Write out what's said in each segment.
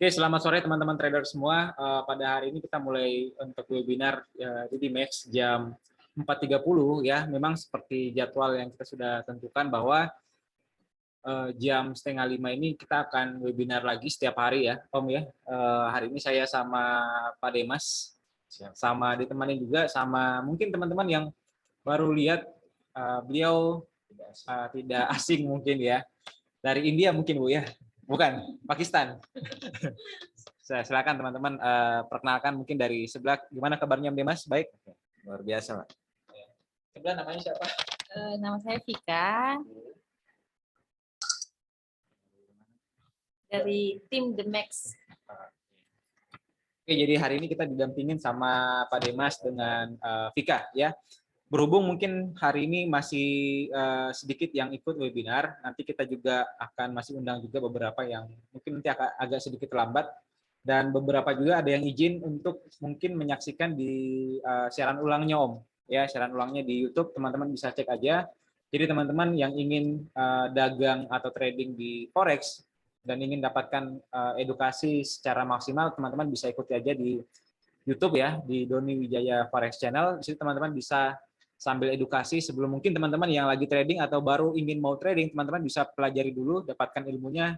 Oke, selamat sore teman-teman trader semua. Pada hari ini kita mulai untuk webinar di Dimex jam 4.30 ya. Memang seperti jadwal yang kita sudah tentukan bahwa jam 4:30 ini kita akan webinar lagi setiap hari ya, Om ya. Hari ini saya sama Pak Demas, sama ditemani juga sama mungkin teman-teman yang baru lihat beliau tidak asing mungkin ya. Dari India mungkin Bu ya. Bukan, Pakistan. Silakan teman-teman perkenalkan mungkin dari sebelah. Gimana kabarnya Mas? Baik. Luar biasa, Pak. Sebelah namanya siapa? Nama saya Vika dari tim The Max. Oke, jadi hari ini kita didampingin sama Pak Demas dengan Vika ya. Berhubung mungkin hari ini masih sedikit yang ikut webinar, nanti kita juga akan masih undang juga beberapa yang mungkin nanti agak sedikit terlambat, dan beberapa juga ada yang izin untuk mungkin menyaksikan di siaran ulangnya Om. Ya, siaran ulangnya di YouTube, teman-teman bisa cek aja. Jadi teman-teman yang ingin dagang atau trading di Forex dan ingin dapatkan edukasi secara maksimal, teman-teman bisa ikuti aja di YouTube ya, di Doni Wijaya Forex Channel. Di situ teman-teman bisa sambil edukasi sebelum mungkin teman-teman yang lagi trading atau baru ingin mau trading, teman-teman bisa pelajari dulu, dapatkan ilmunya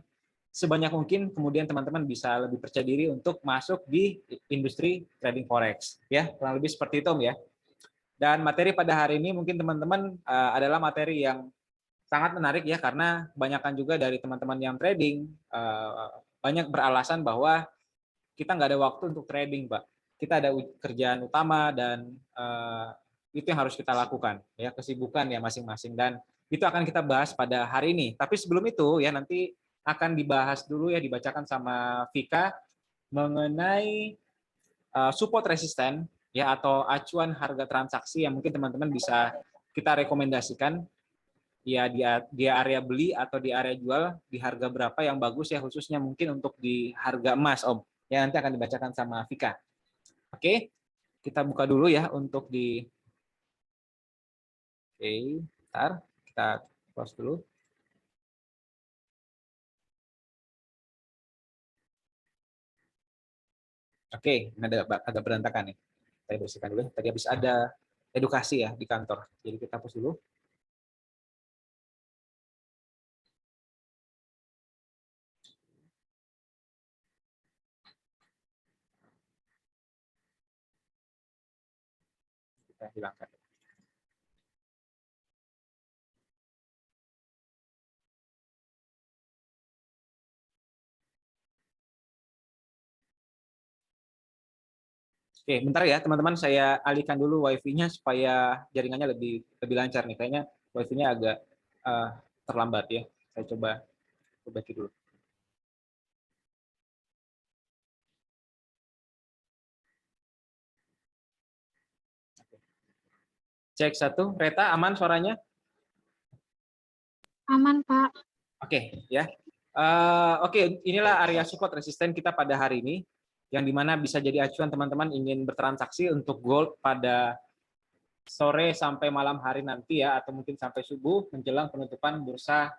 sebanyak mungkin, kemudian teman-teman bisa lebih percaya diri untuk masuk di industri trading forex ya, kurang lebih seperti itu Om ya. Dan materi pada hari ini mungkin teman-teman adalah materi yang sangat menarik ya, karena kebanyakan juga dari teman-teman yang trading banyak beralasan bahwa kita nggak ada waktu untuk trading Pak, kita ada kerjaan utama dan itu yang harus kita lakukan ya, kesibukan ya masing-masing, dan itu akan kita bahas pada hari ini. Tapi sebelum itu ya, nanti akan dibahas dulu ya, dibacakan sama Vika mengenai support resisten ya, atau acuan harga transaksi yang mungkin teman-teman bisa kita rekomendasikan ya, di area beli atau di area jual, di harga berapa yang bagus ya, khususnya mungkin untuk di harga emas Om ya, nanti akan dibacakan sama Vika. Oke, kita buka dulu ya untuk di. Oke, bentar, kita close dulu. Oke, ini agak berantakan nih. Saya bersihkan dulu. Tadi habis ada edukasi ya di kantor. Jadi kita hapus dulu. Kita hilangkan. Oke, bentar ya teman-teman, saya alihkan dulu wifi-nya supaya jaringannya lebih lancar nih. Kayaknya wifi-nya agak terlambat ya. Saya coba perbaiki dulu. Cek satu, Reta aman suaranya? Aman, Pak. Oke, ya. Oke, inilah area support resisten kita pada hari ini, yang dimana bisa jadi acuan teman-teman ingin bertransaksi untuk gold pada sore sampai malam hari nanti ya, atau mungkin sampai subuh menjelang penutupan bursa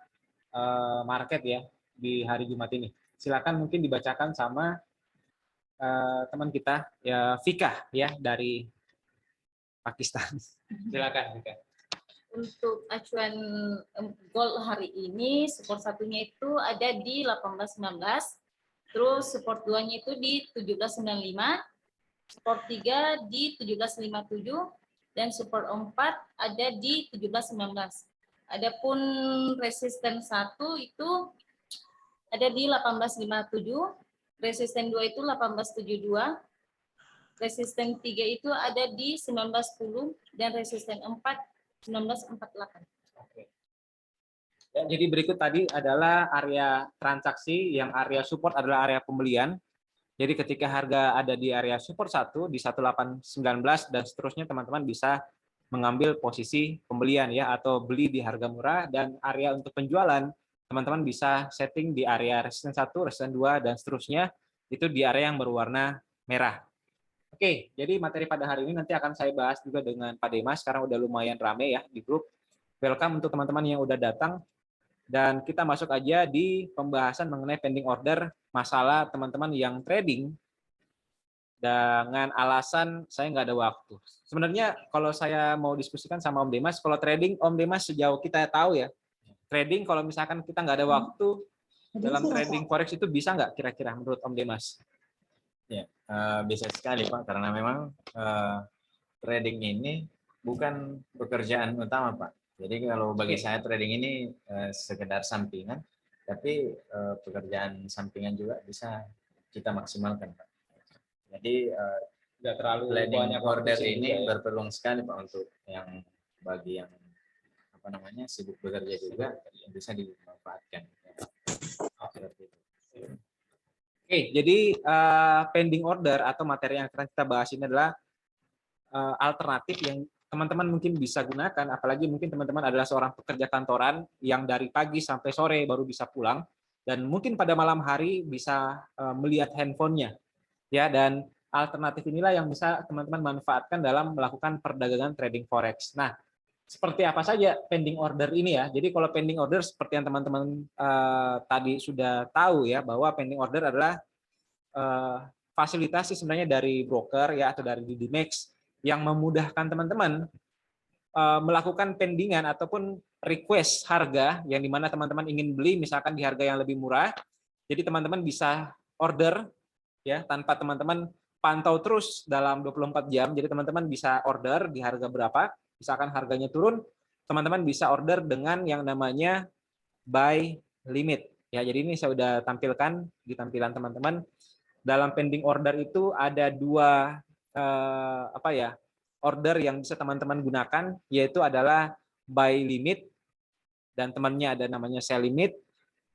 market ya di hari Jumat ini. Silakan mungkin dibacakan sama teman kita ya, Vika ya, dari Pakistan. Silakan Vika. Untuk acuan gold hari ini, support satunya itu ada di 18.19, terus support 2-nya itu di 17.95, support 3 di 17.57, dan support 4 ada di 17.19. Adapun resisten 1 itu ada di 18.57, resisten 2 itu 18.72, resisten 3 itu ada di 19.10, dan resisten 4 19.48. Oke. Ya, jadi berikut tadi adalah area transaksi, yang area support adalah area pembelian. Jadi ketika harga ada di area support 1 di 1819 dan seterusnya, teman-teman bisa mengambil posisi pembelian ya, atau beli di harga murah, dan area untuk penjualan teman-teman bisa setting di area resisten 1, resisten 2 dan seterusnya, itu di area yang berwarna merah. Oke, jadi materi pada hari ini nanti akan saya bahas juga dengan Pak Demas. Sekarang udah lumayan rame ya di grup. Welcome untuk teman-teman yang udah datang. Dan kita masuk aja di pembahasan mengenai pending order, masalah teman-teman yang trading dengan alasan saya nggak ada waktu. Sebenarnya kalau saya mau diskusikan sama Om Demas, kalau trading Om Demas sejauh kita tahu ya, trading kalau misalkan kita nggak ada waktu dalam trading forex itu bisa nggak kira-kira menurut Om Demas? Ya, bisa sekali Pak, karena memang trading ini bukan pekerjaan utama Pak. Jadi kalau bagi saya trading ini sekedar sampingan, tapi pekerjaan sampingan juga bisa kita maksimalkan Pak. Jadi Nggak terlalu planning banyak order waktu ini juga ya. berpeluang sekali Pak untuk yang bagi yang apa namanya sibuk bekerja juga bisa dimanfaatkan. Seperti itu. Oke, jadi pending order atau materi yang akan kita bahas ini adalah alternatif yang teman-teman mungkin bisa gunakan, apalagi mungkin teman-teman adalah seorang pekerja kantoran yang dari pagi sampai sore baru bisa pulang, dan mungkin pada malam hari bisa melihat handphonenya, ya. Dan alternatif inilah yang bisa teman-teman manfaatkan dalam melakukan perdagangan trading forex. Nah, seperti apa saja pending order ini ya? Jadi kalau pending order seperti yang teman-teman tadi sudah tahu ya, bahwa pending order adalah fasilitasi sebenarnya dari broker ya atau dari DDMax yang memudahkan teman-teman melakukan pendingan ataupun request harga yang dimana teman-teman ingin beli misalkan di harga yang lebih murah. Jadi teman-teman bisa order ya tanpa teman-teman pantau terus dalam 24 jam. Jadi teman-teman bisa order di harga berapa, misalkan harganya turun, teman-teman bisa order dengan yang namanya buy limit. Ya, jadi ini saya sudah tampilkan di tampilan teman-teman. Dalam pending order itu ada dua order yang bisa teman-teman gunakan, yaitu adalah buy limit dan temannya ada namanya sell limit.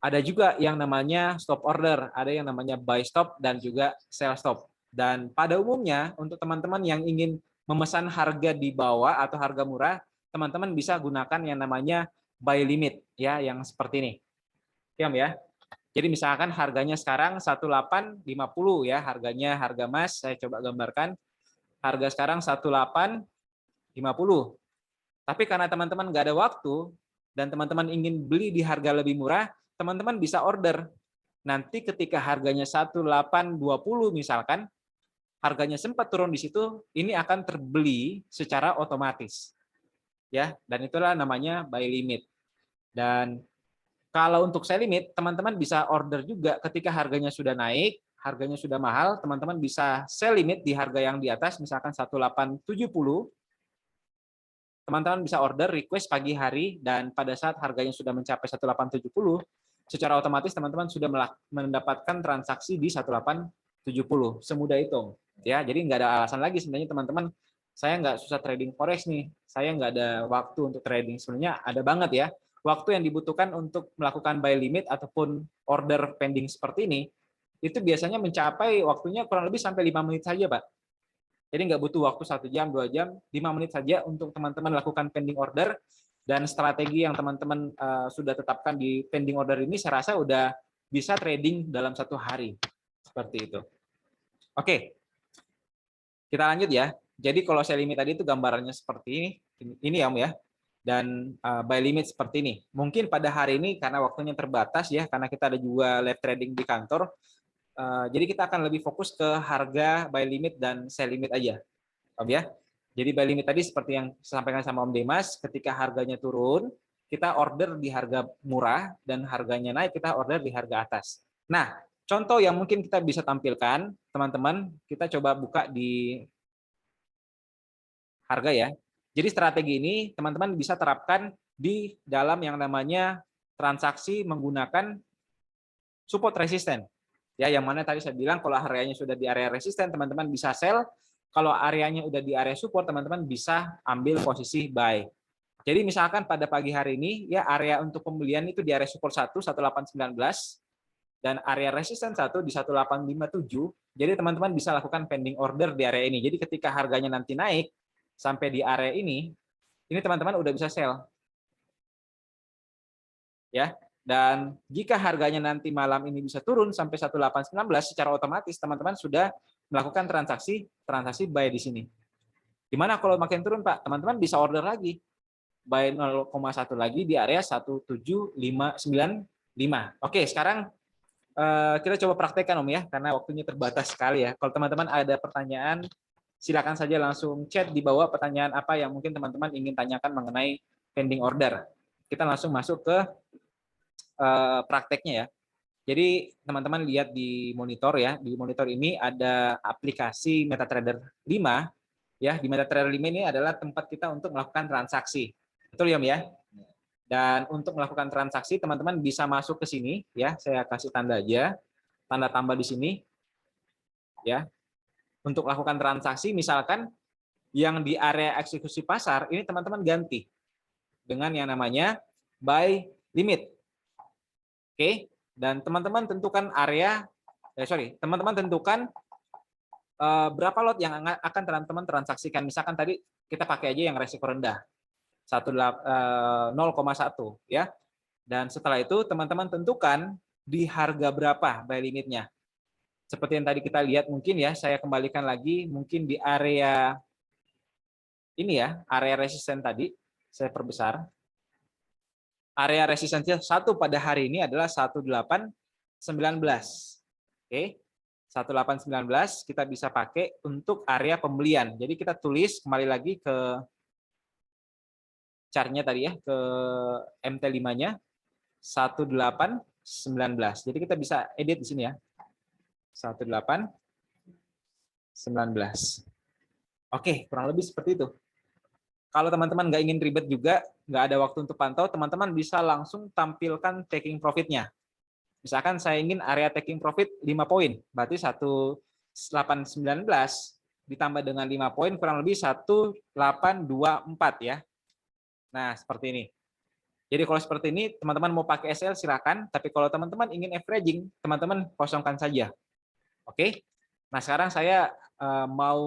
Ada juga yang namanya stop order, ada yang namanya buy stop dan juga sell stop. Dan pada umumnya untuk teman-teman yang ingin memesan harga di bawah atau harga murah, teman-teman bisa gunakan yang namanya buy limit ya, yang seperti ini. Ya. Jadi misalkan harganya sekarang 1850 ya, harga emas, saya coba gambarkan. Harga sekarang 1850. Tapi karena teman-teman nggak ada waktu dan teman-teman ingin beli di harga lebih murah, teman-teman bisa order. Nanti ketika harganya 1820 misalkan, harganya sempat turun di situ, ini akan terbeli secara otomatis. Ya, dan itulah namanya buy limit. Dan kalau untuk sell limit, teman-teman bisa order juga ketika harganya sudah naik, harganya sudah mahal, teman-teman bisa sell limit di harga yang di atas, misalkan 1870. Teman-teman bisa order request pagi hari, dan pada saat harganya sudah mencapai 1870, secara otomatis teman-teman sudah mendapatkan transaksi di 1870. Semudah itu. Ya, jadi nggak ada alasan lagi sebenarnya teman-teman, saya nggak susah trading forex nih, saya nggak ada waktu untuk trading. Sebenarnya ada banget ya. Waktu yang dibutuhkan untuk melakukan buy limit ataupun order pending seperti ini, itu biasanya mencapai waktunya kurang lebih sampai 5 menit saja, Pak. Jadi nggak butuh waktu 1 jam, 2 jam, 5 menit saja untuk teman-teman lakukan pending order, dan strategi yang teman-teman sudah tetapkan di pending order ini, saya rasa udah bisa trading dalam 1 hari. Seperti itu. Oke, kita lanjut ya. Jadi kalau sell limit tadi itu gambarannya seperti ini ya Om ya. Dan buy limit seperti ini. Mungkin pada hari ini karena waktunya terbatas ya, karena kita ada juga live trading di kantor, jadi kita akan lebih fokus ke harga buy limit dan sell limit aja, Om ya. Jadi buy limit tadi seperti yang disampaikan sama Om Demas, ketika harganya turun, kita order di harga murah, dan harganya naik, kita order di harga atas. Nah, contoh yang mungkin kita bisa tampilkan, teman-teman, kita coba buka di harga ya. Jadi strategi ini teman-teman bisa terapkan di dalam yang namanya transaksi menggunakan support resisten. Ya, yang mana tadi saya bilang kalau areanya sudah di area resisten, teman-teman bisa sell. Kalau areanya udah di area support, teman-teman bisa ambil posisi buy. Jadi misalkan pada pagi hari ini ya, area untuk pembelian itu di area support 1 1819 dan area resisten 1 di 1857. Jadi teman-teman bisa lakukan pending order di area ini. Jadi ketika harganya nanti naik sampai di area ini teman-teman udah bisa sell. Ya. Dan jika harganya nanti malam ini bisa turun sampai 1819, secara otomatis teman-teman sudah melakukan transaksi buy di sini. Gimana kalau makin turun, Pak? Teman-teman bisa order lagi. buy 0,1 lagi di area 17595. Oke, sekarang kita coba praktekkan Om ya, karena waktunya terbatas sekali ya. Kalau teman-teman ada pertanyaan, silakan saja langsung chat di bawah pertanyaan apa yang mungkin teman-teman ingin tanyakan mengenai pending order. Kita langsung masuk ke prakteknya ya. Jadi teman-teman lihat di monitor ya, di monitor ini ada aplikasi MetaTrader 5 ya. Di MetaTrader 5 ini adalah tempat kita untuk melakukan transaksi. Betul ya, Om ya? Dan untuk melakukan transaksi teman-teman bisa masuk ke sini ya. Saya kasih tanda aja, tanda tambah di sini ya. Untuk melakukan transaksi misalkan yang di area eksekusi pasar ini teman-teman ganti dengan yang namanya buy limit. Oke, dan teman-teman tentukan area teman-teman tentukan berapa lot yang akan teman-teman transaksikan. Misalkan tadi kita pakai aja yang resiko rendah 0,1 ya. Dan setelah itu teman-teman tentukan di harga berapa buy limitnya. Seperti yang tadi kita lihat mungkin ya, saya kembalikan lagi mungkin di area ini ya, area resisten tadi saya perbesar. Area resistennya 1 pada hari ini adalah 1819. Oke. 1819 kita bisa pakai untuk area pembelian. Jadi kita tulis kembali lagi ke chartnya tadi ya, ke MT5-nya 1819. Jadi kita bisa edit di sini ya. 1819. Oke, kurang lebih seperti itu. Kalau teman-teman nggak ingin ribet juga, nggak ada waktu untuk pantau, teman-teman bisa langsung tampilkan taking profit-nya. Misalkan saya ingin area taking profit 5 poin, berarti 1819 ditambah dengan 5 poin kurang lebih 1824 ya. Nah, seperti ini. Jadi kalau seperti ini, teman-teman mau pakai SL silakan, tapi kalau teman-teman ingin averaging, teman-teman kosongkan saja. Oke. Nah, sekarang saya mau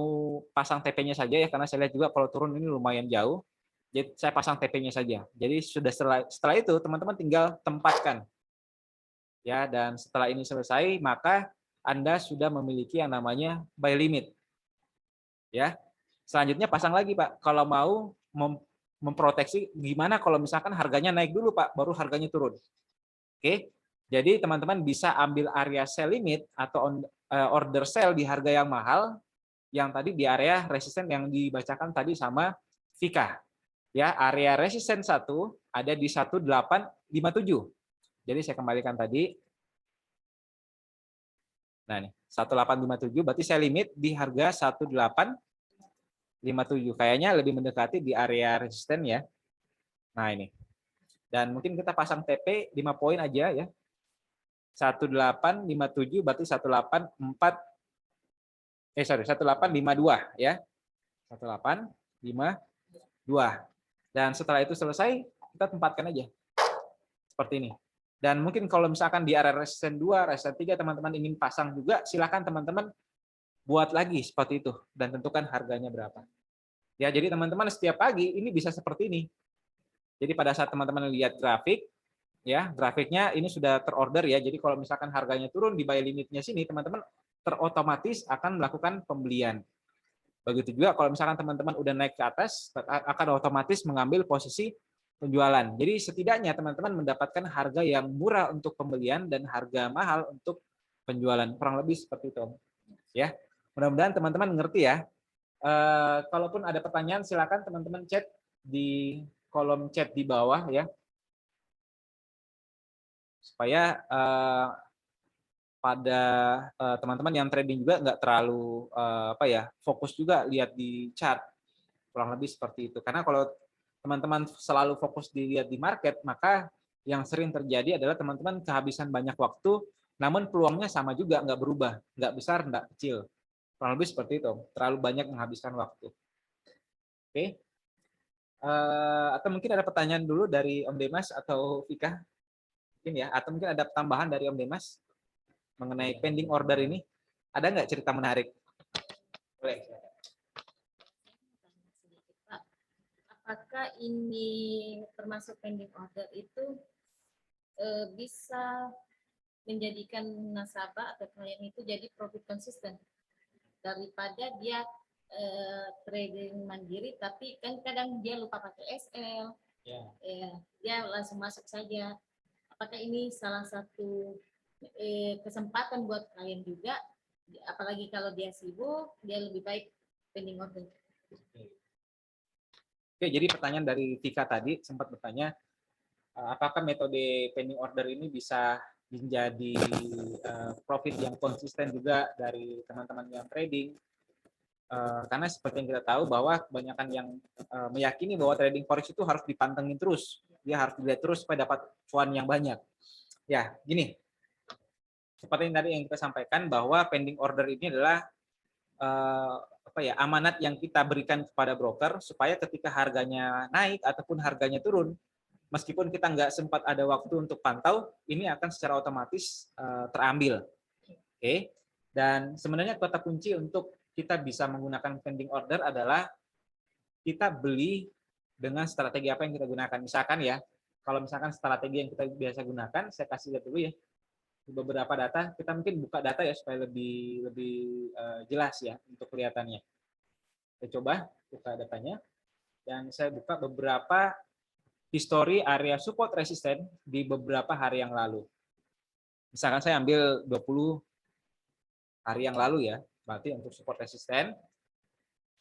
pasang TP-nya saja ya, karena saya lihat juga kalau turun ini lumayan jauh. Jadi saya pasang TP-nya saja. Jadi sudah setelah itu teman-teman tinggal tempatkan. Ya, dan setelah ini selesai, maka Anda sudah memiliki yang namanya buy limit. Ya. Selanjutnya pasang lagi, Pak. Kalau mau memproteksi gimana kalau misalkan harganya naik dulu, Pak, baru harganya turun. Oke. Jadi teman-teman bisa ambil area sell limit atau order sell di harga yang mahal yang tadi di area resisten yang dibacakan tadi sama Vika. Ya, area resisten 1 ada di 1857. Jadi saya kembalikan tadi. Nah, nih 1857 berarti saya limit di harga 1857. Kayaknya lebih mendekati di area resisten ya. Nah, ini. Dan mungkin kita pasang TP 5 poin aja ya. 1857 berarti 1852 ya. 1852. Dan setelah itu selesai, kita tempatkan aja. Seperti ini. Dan mungkin kalau misalkan di area resisten 2, resisten 3 teman-teman ingin pasang juga, silakan teman-teman buat lagi seperti itu dan tentukan harganya berapa. Ya, jadi teman-teman setiap pagi ini bisa seperti ini. Jadi pada saat teman-teman lihat grafik, ya grafiknya ini sudah terorder ya. Jadi kalau misalkan harganya turun di buy limitnya sini, teman-teman terotomatis akan melakukan pembelian. Begitu juga kalau misalkan teman-teman udah naik ke atas, akan otomatis mengambil posisi penjualan. Jadi setidaknya teman-teman mendapatkan harga yang murah untuk pembelian dan harga mahal untuk penjualan. Kurang lebih seperti itu. Ya, mudah-mudahan teman-teman ngerti ya. Kalaupun ada pertanyaan silakan teman-teman chat di kolom chat di bawah ya. Supaya pada teman-teman yang trading juga nggak terlalu fokus juga lihat di chart. Kurang lebih seperti itu. Karena kalau teman-teman selalu fokus dilihat di market, maka yang sering terjadi adalah teman-teman kehabisan banyak waktu, namun peluangnya sama juga, nggak berubah, nggak besar, nggak kecil. Kurang lebih seperti itu, terlalu banyak menghabiskan waktu. Oke. Atau mungkin ada pertanyaan dulu dari Om Demas atau Vika? Mungkin ya, atau mungkin ada tambahan dari Om Demas mengenai pending order ini. Ada nggak cerita menarik? Boleh. Apakah ini termasuk pending order itu bisa menjadikan nasabah atau klien itu jadi profit konsisten daripada dia trading mandiri, tapi kan kadang dia lupa pakai SL Ya. Ya, dia langsung masuk saja. Apakah ini salah satu kesempatan buat kalian juga? Apalagi kalau dia sibuk, dia lebih baik pending order. Oke, jadi pertanyaan dari Tika tadi sempat bertanya, apakah metode pending order ini bisa menjadi profit yang konsisten juga dari teman-teman yang trading? Karena seperti yang kita tahu bahwa kebanyakan yang meyakini bahwa trading forex itu harus dipantengin terus, dia harus dilihat terus supaya dapat cuan yang banyak. Ya, gini, seperti yang tadi yang kita sampaikan bahwa pending order ini adalah amanat yang kita berikan kepada broker supaya ketika harganya naik ataupun harganya turun, meskipun kita nggak sempat ada waktu untuk pantau, ini akan secara otomatis terambil. Oke. Dan sebenarnya kata kunci untuk kita bisa menggunakan pending order adalah kita beli dengan strategi apa yang kita gunakan. Misalkan ya, kalau misalkan strategi yang kita biasa gunakan, saya kasih lihat dulu ya beberapa data. Kita mungkin buka data ya supaya lebih jelas ya untuk kelihatannya. Saya coba buka datanya dan saya buka beberapa histori area support resisten di beberapa hari yang lalu. Misalkan saya ambil 20 hari yang lalu ya, berarti untuk support resisten.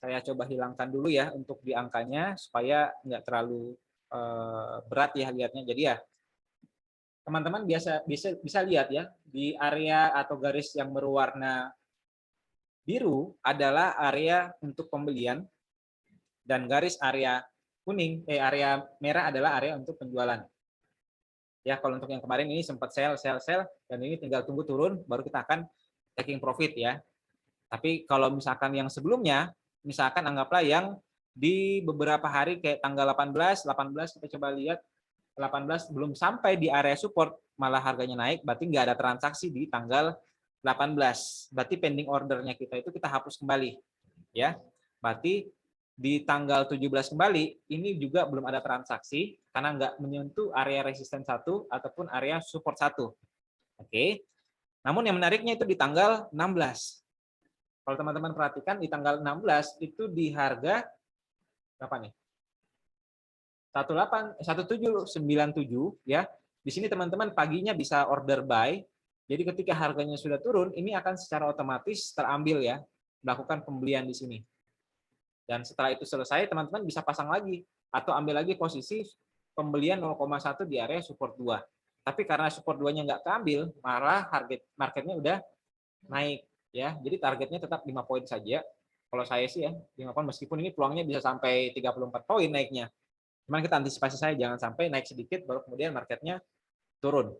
Saya coba hilangkan dulu ya untuk di angkanya supaya nggak terlalu berat ya lihatnya. Jadi ya teman-teman bisa lihat ya di area atau garis yang berwarna biru adalah area untuk pembelian dan garis area area merah adalah area untuk penjualan. Ya, kalau untuk yang kemarin ini sempat sell dan ini tinggal tunggu turun baru kita akan taking profit ya. Tapi kalau misalkan yang sebelumnya, misalkan anggaplah yang di beberapa hari kayak tanggal 18 kita coba lihat 18 belum sampai di area support malah harganya naik, berarti nggak ada transaksi di tanggal 18. Berarti pending ordernya kita itu kita hapus kembali. Ya. Berarti di tanggal 17 kembali ini juga belum ada transaksi karena nggak menyentuh area resisten 1 ataupun area support 1. Oke. Namun yang menariknya itu di tanggal 16. Kalau teman-teman perhatikan di tanggal 16 itu di harga berapa nih? 1797 ya. Di sini teman-teman paginya bisa order buy. Jadi ketika harganya sudah turun, ini akan secara otomatis terambil ya, melakukan pembelian di sini. Dan setelah itu selesai, teman-teman bisa pasang lagi atau ambil lagi posisi pembelian 0,1 di area support 2. Tapi karena support 2-nya nggak keambil, malah harga marketnya udah naik ya. Jadi targetnya tetap 5 poin saja. Kalau saya sih ya, 5 poin meskipun ini peluangnya bisa sampai 34 poin naiknya. Cuman kita antisipasi saya jangan sampai naik sedikit baru kemudian marketnya turun.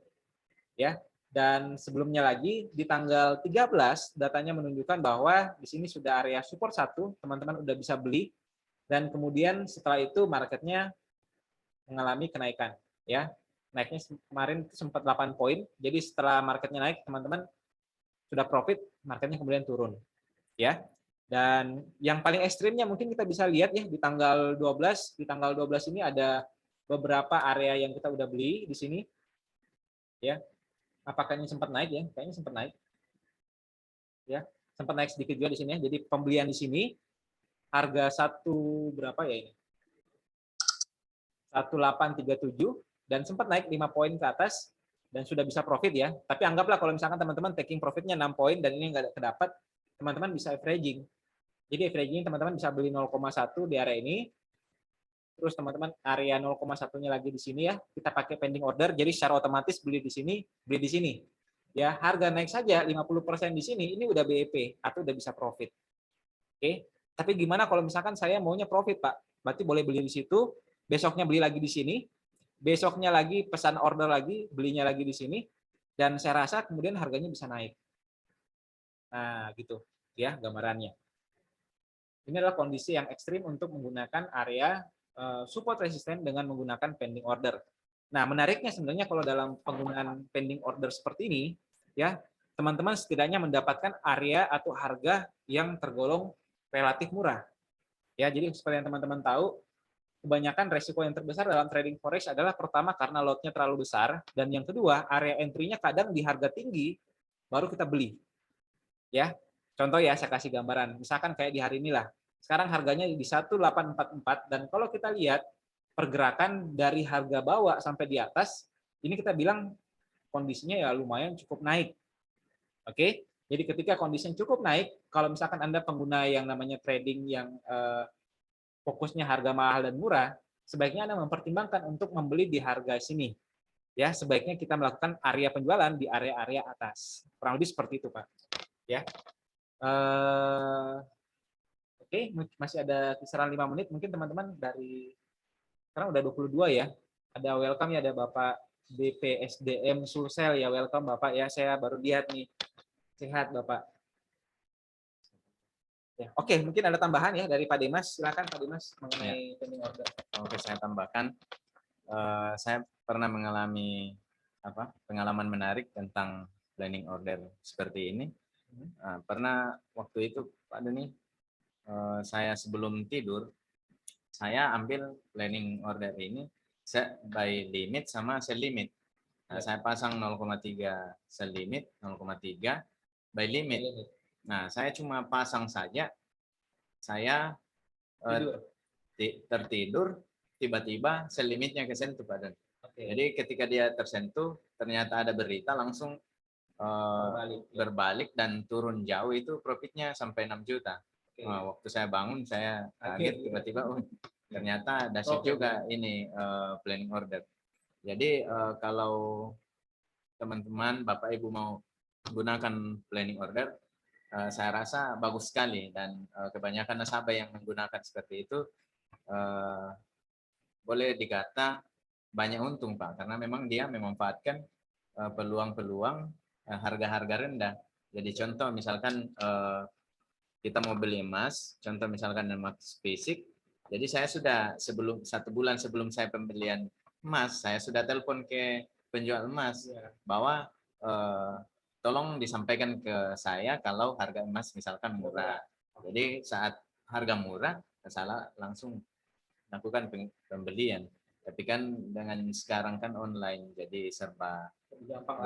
Ya. Dan sebelumnya lagi di tanggal 13 datanya menunjukkan bahwa di sini sudah area support 1, teman-teman udah bisa beli dan kemudian setelah itu marketnya mengalami kenaikan ya. Naiknya kemarin sempat 8 poin. Jadi setelah marketnya naik teman-teman sudah profit, marketnya kemudian turun. Ya. Dan yang paling ekstrimnya mungkin kita bisa lihat ya di tanggal 12. Di tanggal 12 ini ada beberapa area yang kita udah beli di sini. Ya. Apakah ini sempat naik ya? Kayaknya sempat naik. Ya, sempat naik sedikit juga di sini ya. Jadi pembelian di sini harga satu berapa ya ini? 1837 dan sempat naik 5 poin ke atas dan sudah bisa profit ya. Tapi anggaplah kalau misalkan teman-teman taking profitnya 6 poin dan ini nggak kedapat, teman-teman bisa averaging. Jadi averaging teman-teman bisa beli 0,1 di area ini. Terus teman-teman area 0,1-nya lagi di sini ya, kita pakai pending order, jadi secara otomatis beli di sini, beli di sini. Ya, harga naik saja 50% di sini, ini udah BEP atau udah bisa profit. Oke. Tapi gimana kalau misalkan saya maunya profit, Pak? Berarti boleh beli di situ, besoknya beli lagi di sini, besoknya lagi pesan order lagi, belinya lagi di sini, dan saya rasa kemudian harganya bisa naik. Nah, gitu ya gambarannya. Ini adalah kondisi yang ekstrim untuk menggunakan area support resisten dengan menggunakan pending order. Nah, menariknya sebenarnya kalau dalam penggunaan pending order seperti ini, ya teman-teman setidaknya mendapatkan area atau harga yang tergolong relatif murah. Ya, jadi seperti yang teman-teman tahu, kebanyakan resiko yang terbesar dalam trading forex adalah pertama karena lotnya terlalu besar, dan yang kedua area entry-nya kadang di harga tinggi baru kita beli. Ya, contoh ya saya kasih gambaran. Misalkan kayak di hari inilah. Sekarang harganya di 1844 dan kalau kita lihat pergerakan dari harga bawah sampai di atas, ini kita bilang kondisinya ya lumayan cukup naik. Oke, jadi ketika kondisinya cukup naik, kalau misalkan Anda pengguna yang namanya trading yang fokusnya harga mahal dan murah, sebaiknya Anda mempertimbangkan untuk membeli di harga sini. Ya, sebaiknya kita melakukan area penjualan di area-area atas. Kurang lebih seperti itu, Pak. Ya. Oke, masih ada kisaran 5 menit. Mungkin teman-teman dari sekarang udah 22 ya. Ada welcome ya, ada Bapak BPSDM Sulsel ya, welcome Bapak ya. Saya baru lihat nih. Sehat Bapak. Ya, oke, mungkin ada tambahan ya dari Pak Dimas. Silakan Pak Dimas mengenai pending order. Oke, saya tambahkan, saya pernah mengalami pengalaman menarik tentang planning order seperti ini. Pernah waktu itu Pak Deni, saya sebelum tidur, saya ambil planning order ini by limit sama sell limit. Nah, saya pasang 0,3 sell limit, 0,3 by limit. Nah, saya cuma pasang saja, saya tertidur, tiba-tiba sell limitnya kesentuh Pak Deni. Jadi ketika dia tersentuh, ternyata ada berita, langsung berbalik dan turun jauh, itu profitnya sampai 6 juta. Nah, waktu saya bangun, saya kaget tiba-tiba, ternyata dahsyat juga ini planning order. Jadi kalau teman-teman, Bapak Ibu mau gunakan planning order, saya rasa bagus sekali, dan kebanyakan nasabah yang menggunakan seperti itu boleh dikata banyak untung Pak, karena memang dia memanfaatkan peluang-peluang harga-harga rendah. Jadi contoh misalkan kita mau beli emas, contoh misalkan emas fisik, jadi saya sudah 1 bulan sebelum saya pembelian emas, saya sudah telepon ke penjual emas bahwa tolong disampaikan ke saya kalau harga emas misalkan murah. Jadi saat harga murah, saya langsung lakukan pembelian. Tapi kan dengan sekarang kan online, jadi serba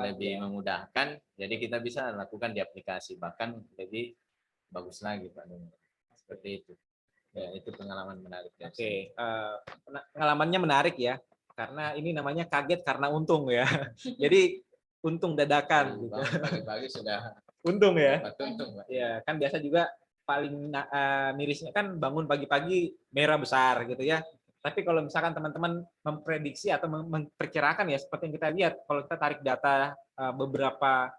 lebih memudahkan, jadi kita bisa lakukan di aplikasi, bahkan lebih bagus lagi Pak. Seperti itu. Ya, itu pengalaman menarik. Oke, pengalamannya menarik ya, karena ini namanya kaget karena untung ya. Jadi untung dadakan. Gitu. Pagi-pagi sudah untung ya. untung Pak. Ya, kan biasa juga paling mirisnya kan bangun pagi-pagi merah besar gitu ya. Tapi kalau misalkan teman-teman memprediksi atau memperkirakan ya, seperti yang kita lihat, kalau kita tarik data beberapa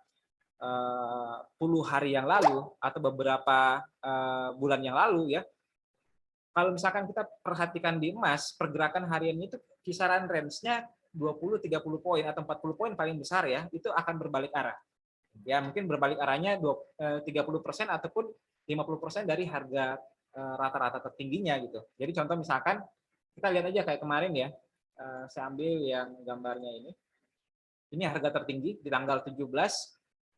puluh hari yang lalu atau beberapa bulan yang lalu ya, kalau misalkan kita perhatikan di emas, pergerakan harian itu kisaran range-nya 20-30 poin atau 40 poin paling besar ya, itu akan berbalik arah. Ya mungkin berbalik arahnya 30% ataupun 50% dari harga rata-rata tertingginya gitu. Jadi contoh misalkan kita lihat aja kayak kemarin ya, saya ambil yang gambarnya ini. Ini harga tertinggi di tanggal 17,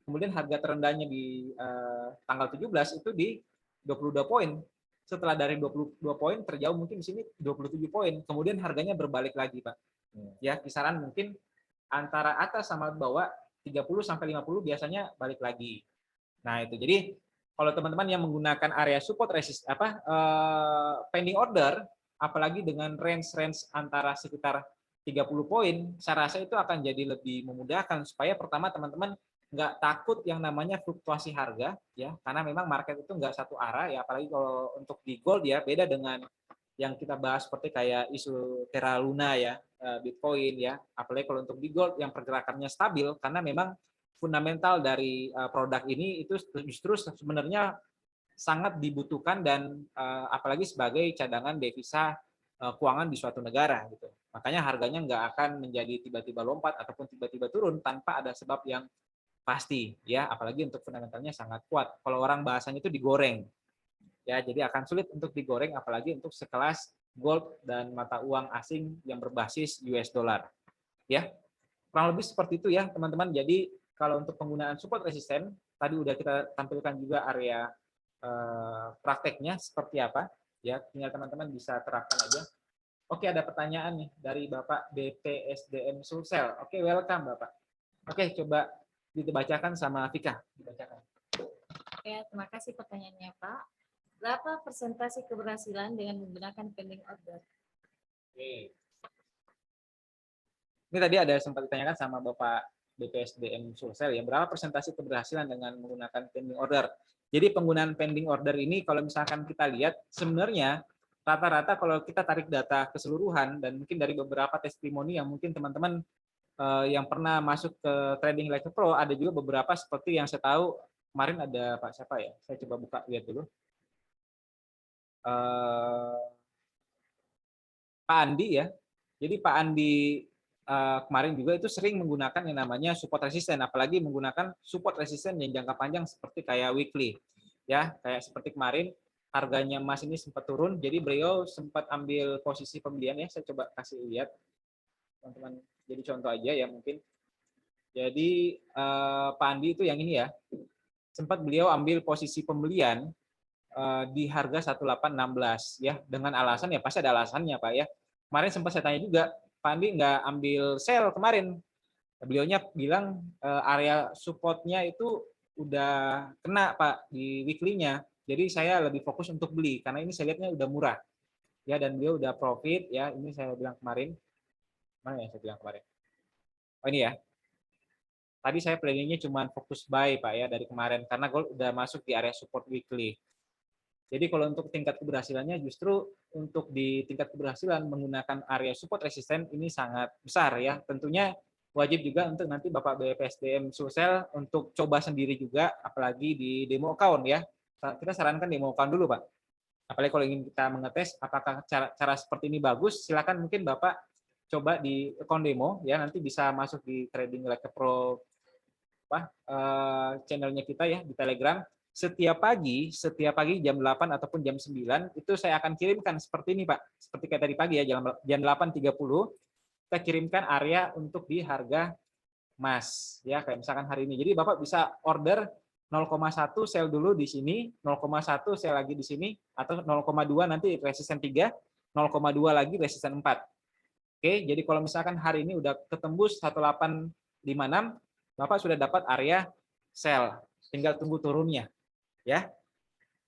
kemudian harga terendahnya di tanggal 17 itu di 22 poin. Setelah dari 22 poin terjauh mungkin di sini 27 poin. Kemudian harganya berbalik lagi, Pak. Ya, kisaran mungkin antara atas sama bawah 30 sampai 50 biasanya balik lagi. Nah, itu. Jadi kalau teman-teman yang menggunakan area support resist pending order, apalagi dengan range antara sekitar 30 poin, saya rasa itu akan jadi lebih memudahkan supaya pertama teman-teman nggak takut yang namanya fluktuasi harga ya, karena memang market itu nggak satu arah ya, apalagi kalau untuk di gold ya beda dengan yang kita bahas seperti kayak isu Terra Luna ya, Bitcoin ya, apalagi kalau untuk di gold yang pergerakannya stabil karena memang fundamental dari produk ini itu justru sebenarnya sangat dibutuhkan dan apalagi sebagai cadangan devisa keuangan di suatu negara gitu. Makanya harganya nggak akan menjadi tiba-tiba lompat ataupun tiba-tiba turun tanpa ada sebab yang pasti ya, apalagi untuk fundamentalnya sangat kuat. Kalau orang bahasanya itu digoreng. Ya, jadi akan sulit untuk digoreng apalagi untuk sekelas gold dan mata uang asing yang berbasis US dollar. Ya. Kurang lebih seperti itu ya, teman-teman. Jadi kalau untuk penggunaan support resisten tadi udah kita tampilkan juga area prakteknya seperti apa ya, tinggal teman-teman bisa terapkan aja. Oke, ada pertanyaan nih dari Bapak BPSDM Sulsel. Oke, welcome Bapak. Oke, coba dibacakan sama Vika. Dibacakan. Ya, terima kasih pertanyaannya Pak. Berapa persentase keberhasilan dengan menggunakan pending order? Oke, Ini tadi ada sempat ditanyakan sama Bapak BPSDM Sulsel ya, berapa persentase keberhasilan dengan menggunakan pending order. Jadi penggunaan pending order ini kalau misalkan kita lihat sebenarnya rata-rata kalau kita tarik data keseluruhan dan mungkin dari beberapa testimoni yang mungkin teman-teman yang pernah masuk ke Trading Like a Pro, ada juga beberapa seperti yang saya tahu kemarin ada Pak siapa ya, saya coba buka lihat dulu. Pak Andi ya, jadi Pak Andi kemarin juga itu sering menggunakan yang namanya support resisten, apalagi menggunakan support resisten yang jangka panjang seperti kayak weekly, ya kayak seperti kemarin harganya emas ini sempat turun, jadi beliau sempat ambil posisi pembelian ya, saya coba kasih lihat teman-teman, jadi contoh aja ya mungkin. Jadi Pak Andi itu yang ini ya, sempat beliau ambil posisi pembelian di harga 1816 ya, dengan alasan ya pasti ada alasannya Pak ya. Kemarin sempat saya tanya juga, Pak Andi nggak ambil sell kemarin. Beliaunya bilang area supportnya itu udah kena Pak di weekly-nya. Jadi saya lebih fokus untuk beli karena ini saya lihatnya udah murah. Ya, dan beliau udah profit ya, ini saya bilang kemarin. Mana ya saya bilang kemarin? Oh ini ya. Tadi saya planningnya cuma fokus buy Pak ya dari kemarin karena gold udah masuk di area support weekly. Jadi kalau untuk tingkat keberhasilannya justru untuk di tingkat keberhasilan menggunakan area support resisten ini sangat besar ya. Tentunya wajib juga untuk nanti Bapak BPSDM Sulsel untuk coba sendiri juga, apalagi di demo account ya. Kita sarankan demo account dulu Pak. Apalagi kalau ingin kita mengetes apakah cara seperti ini bagus, silakan mungkin Bapak coba di account demo ya, nanti bisa masuk di Trading Like a Pro channelnya kita ya di Telegram. Setiap pagi jam 8 ataupun jam 9 itu saya akan kirimkan seperti ini Pak. Seperti kayak tadi pagi ya jam 8.30 kita kirimkan area untuk di harga emas ya, kayak misalkan hari ini. Jadi Bapak bisa order 0,1 sell dulu di sini, 0,1 sell lagi di sini, atau 0,2 nanti resisten 3, 0,2 lagi resisten 4. Oke, jadi kalau misalkan hari ini udah ketembus 1856, Bapak sudah dapat area sell, tinggal tunggu turunnya ya.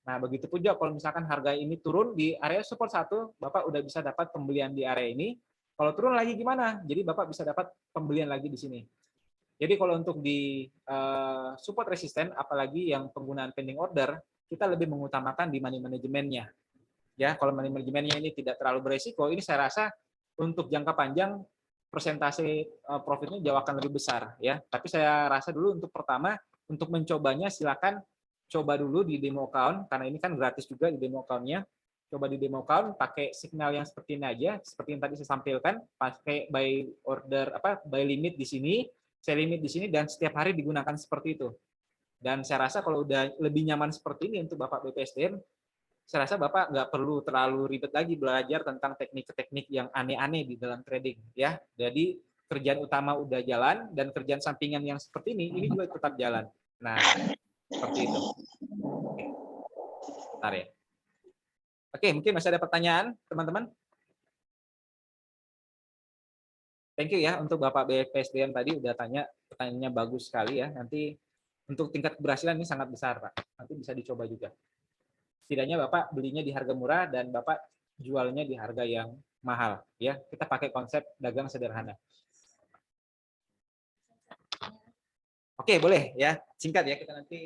Nah, begitu pun juga kalau misalkan harga ini turun di area support 1, Bapak udah bisa dapat pembelian di area ini. Kalau turun lagi gimana? Jadi Bapak bisa dapat pembelian lagi di sini. Jadi kalau untuk di support resisten, apalagi yang penggunaan pending order, kita lebih mengutamakan di money manajemennya. Ya, kalau money manajemennya ini tidak terlalu beresiko, ini saya rasa untuk jangka panjang persentase profitnya jauh akan lebih besar ya. Tapi saya rasa dulu untuk pertama untuk mencobanya silakan coba dulu di demo account karena ini kan gratis juga di demo account-nya. Coba di demo account pakai signal yang seperti ini aja, seperti yang tadi saya sampaikan, pakai buy order buy limit di sini, sell limit di sini dan setiap hari digunakan seperti itu. Dan saya rasa kalau udah lebih nyaman seperti ini untuk Bapak BPSDM, saya rasa Bapak nggak perlu terlalu ribet lagi belajar tentang teknik-teknik yang aneh-aneh di dalam trading ya. Jadi kerjaan utama udah jalan dan kerjaan sampingan yang seperti ini juga tetap jalan. Nah, seperti itu. Bentar ya. Oke, mungkin masih ada pertanyaan, teman-teman? Thank you ya untuk Bapak BPSDM tadi udah tanya, pertanyaannya bagus sekali ya. Nanti untuk tingkat keberhasilan ini sangat besar, Pak. Nanti bisa dicoba juga. Setidaknya Bapak belinya di harga murah dan Bapak jualnya di harga yang mahal ya. Kita pakai konsep dagang sederhana. Oke, boleh ya. Singkat ya, kita nanti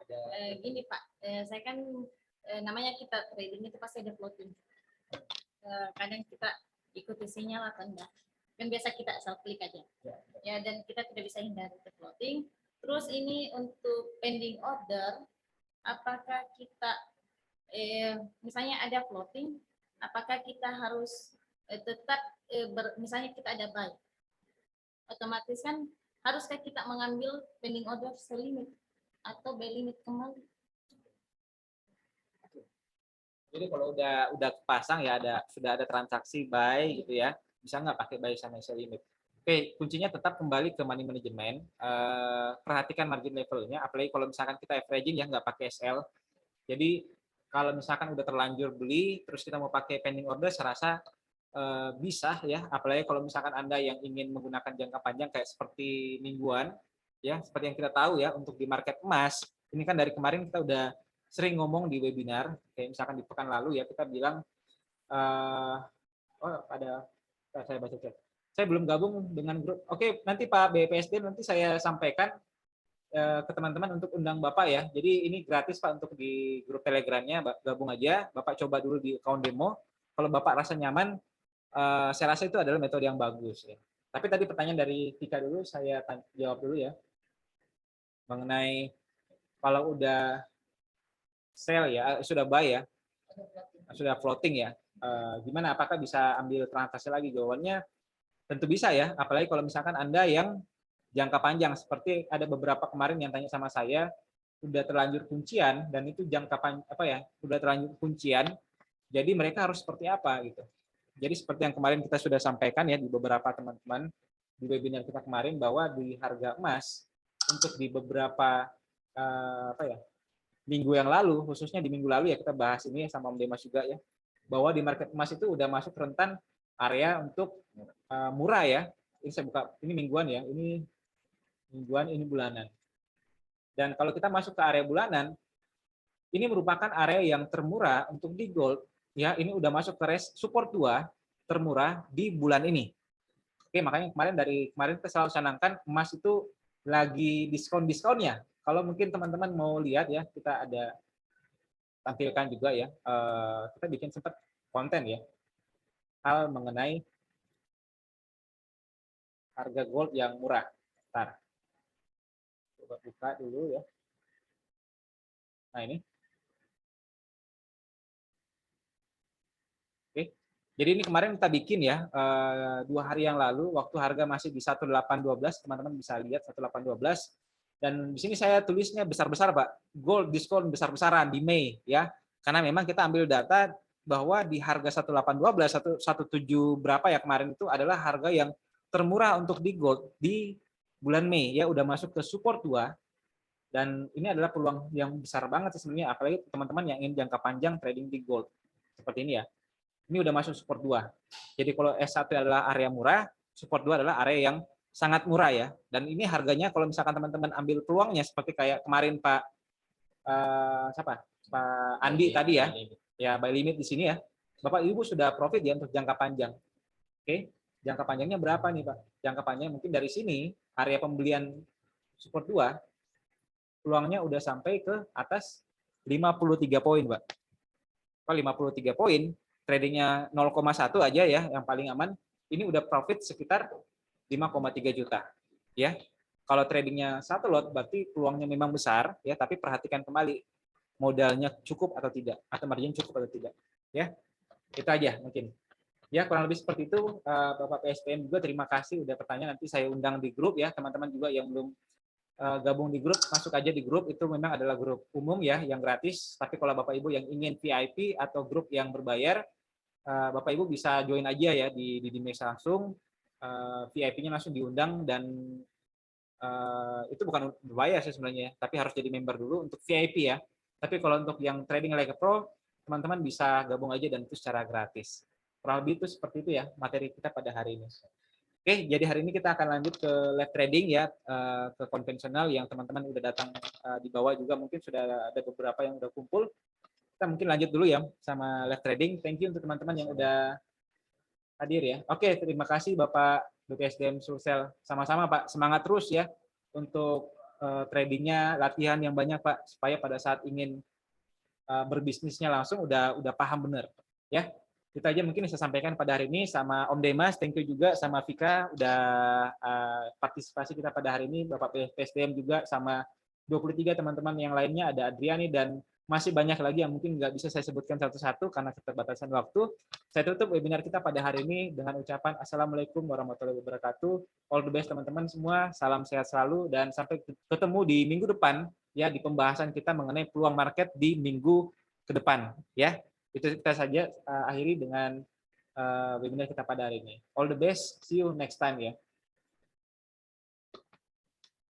ada Gini Pak, saya kan namanya kita trading itu pasti ada floating. Kadang kita ikuti sinyal atau enggak. Kan biasa kita asal klik aja. Ya, dan kita tidak bisa hindari ke floating. Terus ini untuk pending order, apakah kita misalnya ada floating, apakah kita harus tetap misalnya kita ada buy, otomatis kan haruskah kita mengambil pending order selimit atau buy limit kembali? Jadi kalau udah pasang ya sudah ada transaksi buy gitu ya, bisa nggak pakai buy sama sell limit. Oke, kuncinya tetap kembali ke money management. Perhatikan margin levelnya, apalagi kalau misalkan kita averaging ya nggak pakai SL. Jadi kalau misalkan udah terlanjur beli, terus kita mau pakai pending order, saya rasa bisa ya. Apalagi kalau misalkan Anda yang ingin menggunakan jangka panjang kayak seperti mingguan, ya seperti yang kita tahu ya untuk di market emas, ini kan dari kemarin kita udah sering ngomong di webinar, kayak misalkan di pekan lalu ya kita bilang, oh ada saya baca chat. Saya belum gabung dengan grup. Oke, nanti Pak BPSD nanti saya sampaikan ke teman-teman untuk undang Bapak ya. Jadi ini gratis Pak untuk di grup Telegramnya, gabung aja. Bapak coba dulu di account demo. Kalau Bapak rasa nyaman, saya rasa itu adalah metode yang bagus ya. Tapi tadi pertanyaan dari Tika dulu, saya jawab dulu ya. Mengenai kalau udah sell ya, sudah buy ya, sudah floating ya, gimana apakah bisa ambil transaksi lagi? Jawabannya tentu bisa ya, apalagi kalau misalkan Anda yang jangka panjang, seperti ada beberapa kemarin yang tanya sama saya, udah terlanjur kuncian dan itu jangka udah terlanjur kuncian, jadi mereka harus seperti apa gitu. Jadi seperti yang kemarin kita sudah sampaikan ya di beberapa teman-teman di webinar kita kemarin, bahwa di harga emas untuk di beberapa minggu yang lalu, khususnya di minggu lalu ya kita bahas ini sama Om Demas juga ya, bahwa di market emas itu udah masuk rentan area untuk murah ya. Ini saya buka, ini mingguan ya, ini mingguan, ini bulanan. Dan kalau kita masuk ke area bulanan, ini merupakan area yang termurah untuk di gold ya. Ini udah masuk ke support 2 termurah di bulan ini. Oke, makanya kemarin kita selalu canangkan emas itu lagi diskon-diskonnya. Kalau mungkin teman-teman mau lihat ya, kita ada tampilkan juga ya. Kita bikin sempat konten ya, hal mengenai harga gold yang murah. Bentar. Coba buka dulu ya. Nah ini. Oke. Jadi ini kemarin kita bikin ya, 2 hari yang lalu, waktu harga masih di 1812, teman-teman bisa lihat 1812. Dan di sini saya tulisnya besar-besar Pak, gold diskon besar-besaran di Mei ya. Karena memang kita ambil data bahwa di harga 1812, 17 berapa ya kemarin itu adalah harga yang termurah untuk di gold di bulan Mei ya, udah masuk ke support 2. Dan ini adalah peluang yang besar banget sebenarnya, apalagi teman-teman yang ingin jangka panjang trading di gold. Seperti ini ya. Ini udah masuk support 2. Jadi kalau S1 adalah area murah, support 2 adalah area yang sangat murah ya. Dan ini harganya kalau misalkan teman-teman ambil peluangnya seperti kayak kemarin Pak Pak Andi tadi ya. Ya, buy limit di sini ya. Bapak Ibu sudah profit ya untuk jangka panjang. Oke. Jangka panjangnya berapa nih, Pak? Jangka panjang mungkin dari sini area pembelian support 2 peluangnya udah sampai ke atas 53 poin, Pak. 53 poin, tradingnya 0,1 aja ya, yang paling aman. Ini udah profit sekitar 5,3 juta. Ya, kalau tradingnya 1 lot, berarti peluangnya memang besar ya. Tapi perhatikan kembali modalnya cukup atau tidak, atau margin cukup atau tidak. Ya, itu aja mungkin. Ya kurang lebih seperti itu. Bapak PSPM juga terima kasih udah pertanyaan. Nanti saya undang di grup ya, teman-teman juga yang belum gabung di grup, masuk aja di grup. Itu memang adalah grup umum ya, yang gratis. Tapi kalau Bapak Ibu yang ingin VIP atau grup yang berbayar, Bapak Ibu bisa join aja ya di Dimex langsung. VIP-nya langsung diundang, dan itu bukan berbayar sih sebenarnya, tapi harus jadi member dulu untuk VIP ya. Tapi kalau untuk yang trading like a pro, teman-teman bisa gabung aja dan itu secara gratis. Kurang lebih itu seperti itu ya materi kita pada hari ini. Oke, jadi hari ini kita akan lanjut ke live trading ya, ke konvensional yang teman-teman udah datang di bawah juga, mungkin sudah ada beberapa yang udah kumpul. Kita mungkin lanjut dulu ya sama live trading. Thank you untuk teman-teman yang udah hadir ya. Oke, terima kasih Bapak BPSDM Sulsel. Sama-sama Pak, semangat terus ya untuk tradingnya, latihan yang banyak Pak, supaya pada saat ingin berbisnisnya langsung udah paham benar ya. Itu aja mungkin saya sampaikan pada hari ini sama Om Demas. Thank you juga sama Vika udah partisipasi kita pada hari ini. Bapak PSDM juga sama 23 teman-teman yang lainnya, ada Adriani dan masih banyak lagi yang mungkin nggak bisa saya sebutkan satu-satu karena keterbatasan waktu. Saya tutup webinar kita pada hari ini dengan ucapan Assalamualaikum warahmatullahi wabarakatuh. All the best teman-teman semua. Salam sehat selalu dan sampai ketemu di minggu depan ya di pembahasan kita mengenai peluang market di minggu ke depan ya. Itu kita saja akhiri dengan webinar kita pada hari ini. All the best, see you next time ya.